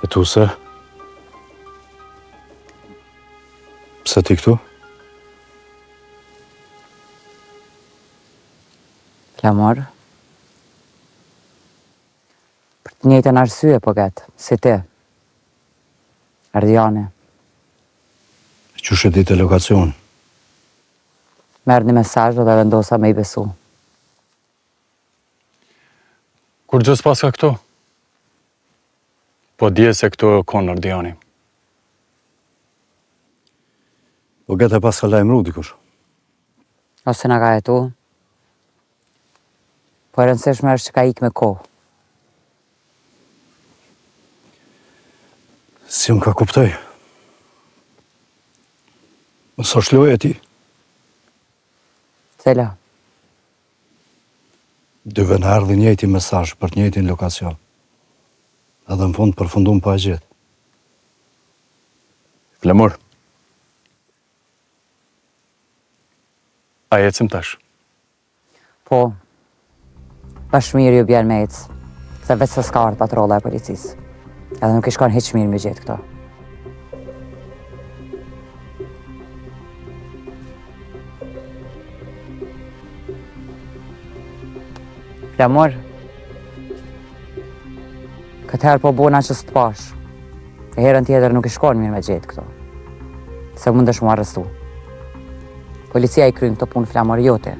Këtu se? Pse ti këtu? Flamor. Për të njëjtën arsye po ketë, si ti. Ardiane. Qysh e ditë lokacion? Merë një mesazh dhe vendosa me i besu. Kur gjës pas ka këto? Po dje se këto konë Ardiani. Po gete pas ka lajmëru dikush. Ose nga ka jetu. Po e rëndësishme është që ka ikë me kohë. Si unë ka kuptoj. Mos është lojë e ti. Cela? Dyve në ardhi njëjti mesazh për të njëjtin lokacion. Edhe në fund përfundum pa gjetë. Flamor. A ecim tash? Po. Bashmiri ju bjerë me ecë. Se vetë se s'ka ardhë patrolla e policisë. Edhe nuk i shkon hiç mirë me gjetë këto. Flamor. Këtë herë po bona që s'të pash. E herën tjetër nuk i shkon mirë me gjetë këto. Se mundesh mu arrestu. Policia i kryen këto punë Flamor jote.